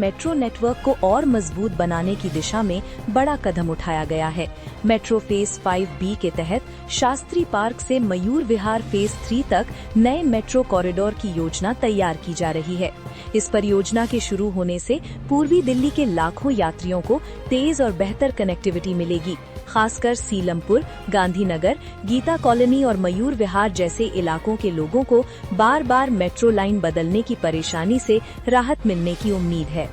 Metro network को और मजबूत बनाने की दिशा में बड़ा कदम उठाया गया है। मेट्रो फेज 5B के तहत शास्त्री पार्क से मयूर विहार फेज 3 तक नए मेट्रो कॉरिडोर की योजना तैयार की जा रही है। इस परियोजना के शुरू होने से पूर्वी दिल्ली के लाखों यात्रियों को तेज और बेहतर कनेक्टिविटी मिलेगी। खासकर सीलमपुर, गांधीनगर, गीता कॉलोनी और मयूर विहार जैसे इलाकों के लोगों को बार बार मेट्रो लाइन बदलने की परेशानी से राहत मिलने की उम्मीद है।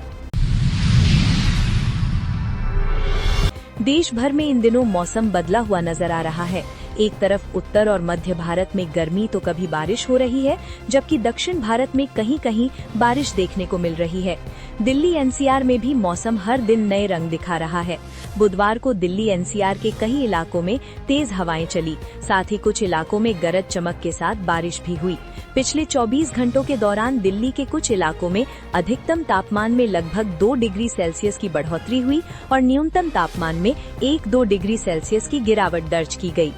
देश भर में इन दिनों मौसम बदला हुआ नजर आ रहा है। एक तरफ उत्तर और मध्य भारत में गर्मी तो कभी बारिश हो रही है, जबकि दक्षिण भारत में कहीं कहीं बारिश देखने को मिल रही है। दिल्ली NCR में भी मौसम हर दिन नए रंग दिखा रहा है। बुधवार को दिल्ली NCR के कई इलाकों में तेज हवाएं चली, साथ ही कुछ इलाकों में गरज चमक के साथ बारिश भी हुई। पिछले 24 घंटों के दौरान दिल्ली के कुछ इलाकों में अधिकतम तापमान में लगभग 2 डिग्री सेल्सियस की बढ़ोतरी हुई और न्यूनतम तापमान में 1-2 डिग्री सेल्सियस की गिरावट दर्ज की गई।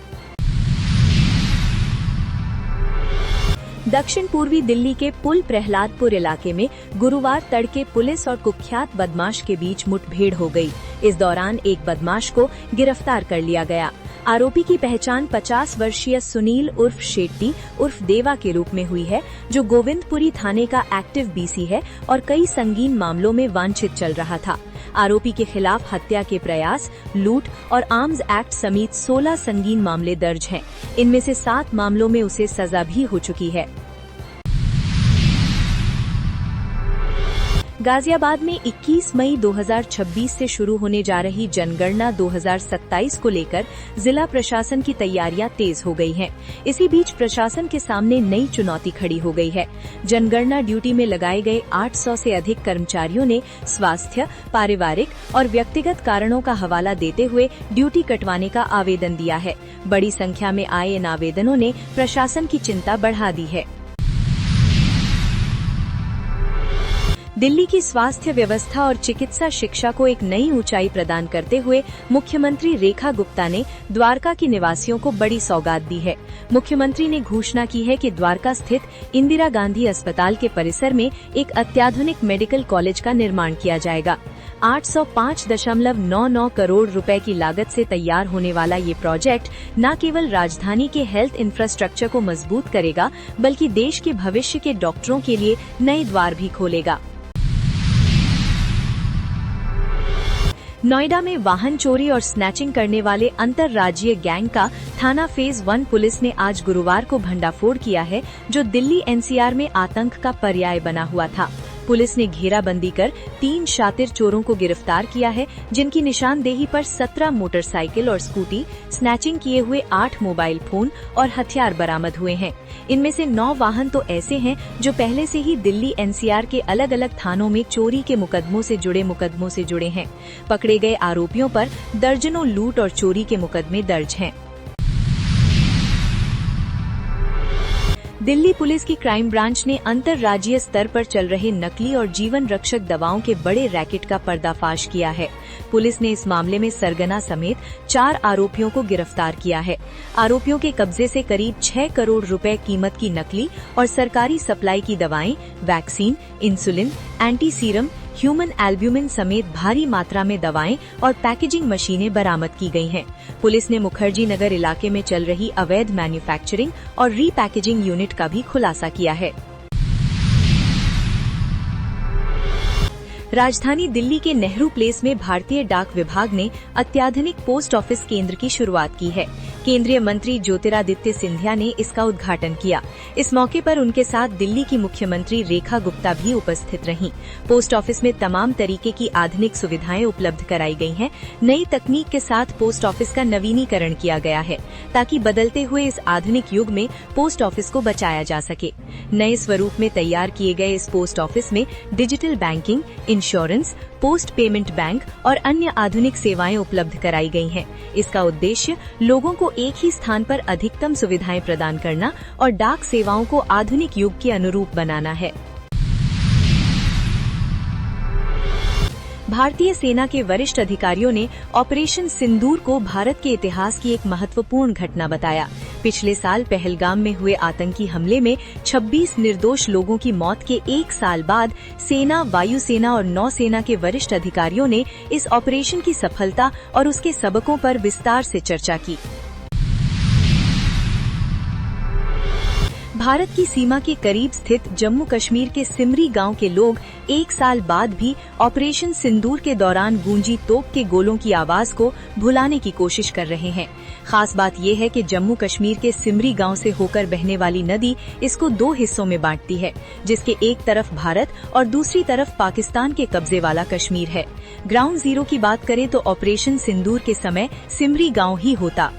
दक्षिण पूर्वी दिल्ली के पुल प्रहलादपुर इलाके में गुरुवार तड़के पुलिस और कुख्यात बदमाश के बीच मुठभेड़ हो गई। इस दौरान एक बदमाश को गिरफ्तार कर लिया गया। आरोपी की पहचान 50 वर्षीय सुनील उर्फ शेट्टी उर्फ देवा के रूप में हुई है, जो गोविंदपुरी थाने का एक्टिव BC है और कई संगीन मामलों में वांछित चल रहा था। आरोपी के खिलाफ हत्या के प्रयास, लूट और आर्म्स एक्ट समेत 16 संगीन मामले दर्ज हैं। इनमें से 7 मामलों में उसे सजा भी हो चुकी है। गाजियाबाद में 21 मई 2026 से शुरू होने जा रही जनगणना 2027 को लेकर जिला प्रशासन की तैयारियां तेज हो गई हैं। इसी बीच प्रशासन के सामने नई चुनौती खड़ी हो गई है। जनगणना ड्यूटी में लगाए गए 800 से अधिक कर्मचारियों ने स्वास्थ्य, पारिवारिक और व्यक्तिगत कारणों का हवाला देते हुए ड्यूटी कटवाने का आवेदन दिया है। बड़ी संख्या में आए इन आवेदनों ने प्रशासन की चिंता बढ़ा दी है। दिल्ली की स्वास्थ्य व्यवस्था और चिकित्सा शिक्षा को एक नई ऊंचाई प्रदान करते हुए मुख्यमंत्री रेखा गुप्ता ने द्वारका के निवासियों को बड़ी सौगात दी है। मुख्यमंत्री ने घोषणा की है कि द्वारका स्थित इंदिरा गांधी अस्पताल के परिसर में एक अत्याधुनिक मेडिकल कॉलेज का निर्माण किया जाएगा। 805.99 करोड़ रुपए की लागत से तैयार होने वाला ये प्रोजेक्ट न केवल राजधानी के हेल्थ इंफ्रास्ट्रक्चर को मजबूत करेगा, बल्कि देश के भविष्य के डॉक्टरों के लिए नए द्वार भी खोलेगा। नोएडा में वाहन चोरी और स्नैचिंग करने वाले अंतर्राज्यीय गैंग का थाना फेज 1 पुलिस ने आज गुरुवार को भंडाफोड़ किया है, जो दिल्ली NCR में आतंक का पर्याय बना हुआ था। पुलिस ने घेराबंदी कर 3 शातिर चोरों को गिरफ्तार किया है, जिनकी निशानदेही पर 17 मोटरसाइकिल और स्कूटी, स्नैचिंग किए हुए 8 मोबाइल फोन और हथियार बरामद हुए हैं। इनमें से 9 वाहन तो ऐसे हैं जो पहले से ही दिल्ली NCR के अलग अलग थानों में चोरी के मुकदमों से जुड़े हैं। पकड़े गए आरोपियों पर दर्जनों लूट और चोरी के मुकदमे दर्ज हैं। दिल्ली पुलिस की क्राइम ब्रांच ने अंतर्राज्यीय स्तर पर चल रहे नकली और जीवन रक्षक दवाओं के बड़े रैकेट का पर्दाफाश किया है। पुलिस ने इस मामले में सरगना समेत 4 आरोपियों को गिरफ्तार किया है। आरोपियों के कब्जे से करीब 6 करोड़ रुपए कीमत की नकली और सरकारी सप्लाई की दवाएं, vaccine, insulin, anti serum, human albumin समेत भारी मात्रा में दवाएं और पैकेजिंग मशीनें बरामद की गई हैं। पुलिस ने मुखर्जी नगर इलाके में चल रही अवैध मैन्युफैक्चरिंग और रीपैकेजिंग यूनिट का भी खुलासा किया है। राजधानी दिल्ली के नेहरू प्लेस में भारतीय डाक विभाग ने अत्याधुनिक पोस्ट ऑफिस केंद्र की शुरुआत की है। केंद्रीय मंत्री ज्योतिरादित्य सिंधिया ने इसका उद्घाटन किया। इस मौके पर उनके साथ दिल्ली की मुख्यमंत्री रेखा गुप्ता भी उपस्थित रहीं। पोस्ट ऑफिस में तमाम तरीके की आधुनिक सुविधाएं उपलब्ध कराई गई हैं। नई तकनीक के साथ पोस्ट ऑफिस का नवीनीकरण किया गया है, ताकि बदलते हुए इस आधुनिक युग में पोस्ट ऑफिस को बचाया जा सके। नए स्वरूप में तैयार किए गए इस पोस्ट ऑफिस में digital banking, insurance, post payment bank और अन्य आधुनिक सेवाएं उपलब्ध कराई गई हैं। इसका उद्देश्य लोगों को एक ही स्थान पर अधिकतम सुविधाएं प्रदान करना और डाक सेवाओं को आधुनिक युग के अनुरूप बनाना है। भारतीय सेना के वरिष्ठ अधिकारियों ने ऑपरेशन सिंदूर को भारत के इतिहास की एक महत्वपूर्ण घटना बताया। पिछले साल पहलगाम में हुए आतंकी हमले में 26 निर्दोष लोगों की मौत के एक साल बाद सेना, वायुसेना और नौसेना के वरिष्ठ अधिकारियों ने इस ऑपरेशन की सफलता और उसके सबकों पर विस्तार से चर्चा की। भारत की सीमा के करीब स्थित जम्मू कश्मीर के सिमरी गांव के लोग एक साल बाद भी ऑपरेशन सिंदूर के दौरान गूंजी तोप के गोलों की आवाज को भुलाने की कोशिश कर रहे हैं। खास बात यह है कि जम्मू कश्मीर के सिमरी गांव से होकर बहने वाली नदी इसको 2 हिस्सों में बांटती है, जिसके एक तरफ भारत और दूसरी तरफ पाकिस्तान के कब्जे वाला कश्मीर है। ग्राउंड जीरो की बात करें तो ऑपरेशन सिंदूर के समय सिमरी गांव ही होता।